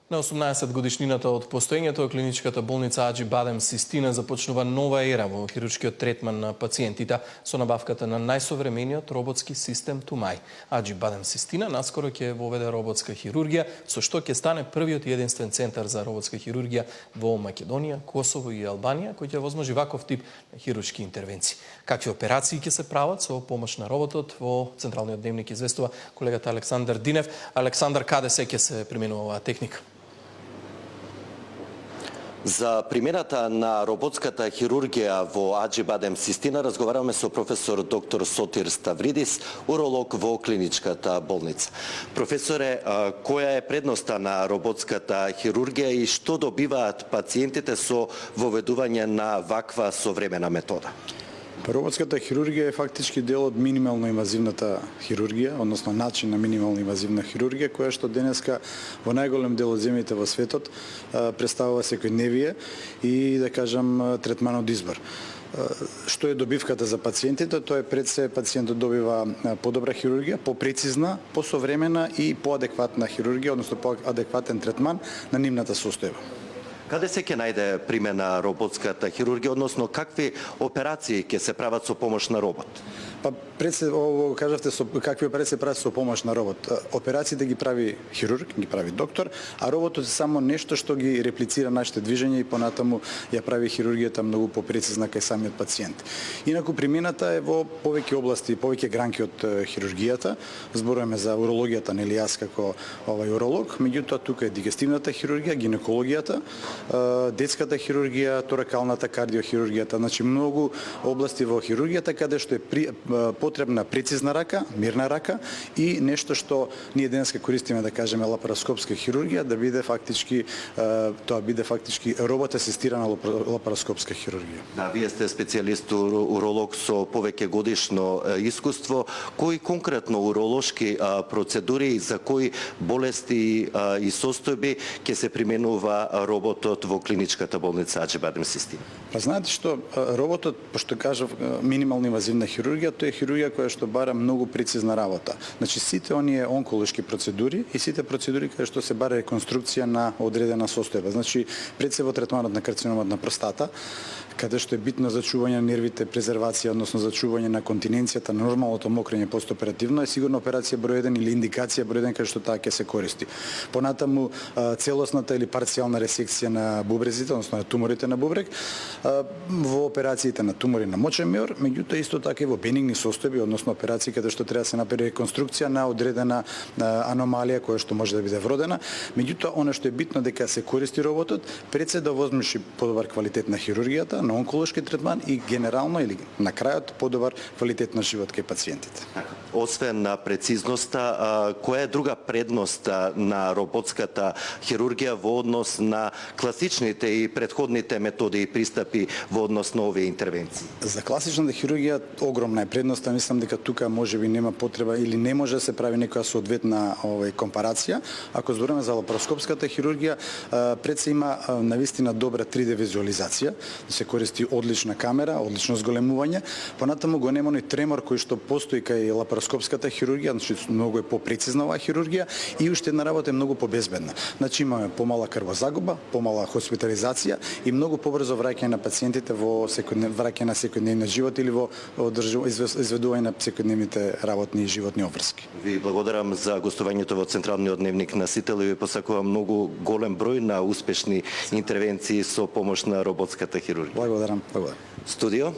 На 18 годишнината од постоењето, клиничката болница Аџи Бадем Систина започнува нова ера во хируршкиот третман на пациентите со набавката на најсовремениот роботски систем Тумај. Аџи Бадем Систина наскоро ќе воведе роботска хирургија, со што ќе стане првиот и единствен центар за роботска хирургија во Македонија, Косово и Албанија, кој ќе возможи ваков тип хируршки интервенции. Какви операции ќе се прават со помош на роботот, во Централниот дневник известува колегата Александар Динев. Александар, каде се ќе се применува оваа техника? За примената на роботската хирургија во Аџи Бадем Систина разговараме со професор доктор Сотир Ставридис, уролог во клиничката болница. Професоре, која е предноста на роботската хирургија и што добиваат пациентите со воведување на ваква современа метода? Роботската хирургија е фактички дел од минимално инвазивната хирургија, односно начин на минимално инвазивна хирургија, која што денеска во најголем дел од земјите во светот представува секојдневие и, да кажам, третман од избор. Што е добивката за пациентите? Тоа е пред се пациентот добива подобра хирургија, попрецизна, посовремена и поадекватна хирургија, односно поадекватен третман на нивната состојба. Каде се ќе најде примена роботската хирургија, односно какви операции ќе се прават со помош на робот? Па пред се кажавте со какви операции се прават со помош на робот. Операциите ги прави хирург, ги прави доктор, а роботот е само нешто што ги реплицира нашите движења и понатаму ја прави хирургијата многу попрецизна кај самиот пациент. Инаку примената е во повеќе области, повеќе гранки од хирургијата. Зборуваме за урологијата, нели јас како уролог, меѓутоа тука е дигестивната хирургија, гинекологијата, детската хирургија, торакалната кардиохирургијата, значи многу области во хирургијата каде што е потребна прецизна рака, мирна рака и нешто што ние денеска користиме, да кажеме, лапароскопска хирургија, да биде фактички тоа биде фактички робот асистирана лапароскопска хирургија. Да, вие сте специјалист уролог со повеќе годишно искуство. Кои конкретно уролошки процедури за кои болести и состојби ќе се применува роботот во клиничката болница Аџи Бадем Систина? Па знаете што, роботот, пошто кажав, минимално инвазивна хирургија, тоа е хирургија која што бара многу прецизна работа. Значи сите оние онколошки процедури и сите процедури кои што се бара реконструкција на одредена состојба. Значи пред се во третманот на карциномот на простата, каде што е битно за чување на нервите, презервација, односно за чување на континенцијата, нормалното мокрење постоперативно е сигурно операција број 1 или индикација број 1 каде што таа ќе се користи. Понатаму целосната или парцијална ресекција на бубрезите, односно на туморите на бубрек, во операциите на тумори на мочен меор, меѓутоа исто така и во бенигни состојби, односно операции каде што треба да се направи реконструкција на одредена аномалија која што може да биде вродена. Меѓутоа она што е битно дека се користи роботот пред се да возможи подобар квалитет на хирургијата, на онколошки третман и генерално или на крајот подобар квалитет на живот кај пациентите. Освен на прецизноста, која е друга предност на роботската хирургија во однос на класичните и претходните методи и пристапи во однос на овие интервенции? За класичната хирургија огромна е предноста, мислам дека тука можеби нема потреба или не може да се прави некоја соодветна компарација. Ако збориме за лапароскопската хирургија, пред се има навистина добра 3D визуализација, се користи одлична камера, одлично зголемување, понатаму го нема оној тремор кој што постои кај лапароскопската хирургија, значи многу е попрецизна оваа хирургија и уште една работа е многу побезбедна. Значи имаме помала крвозагуба, помала хоспитализација и многу побрзо враќање на пациентите во враќање на секојдневниот живот или во изведување на секојдневните работни и животни обврски. Ви благодарам за гостувањето во Централниот дневник на Сител и ви посакувам многу голем број на успешни интервенции со помош на роботската хирургија. Благодарам. Студио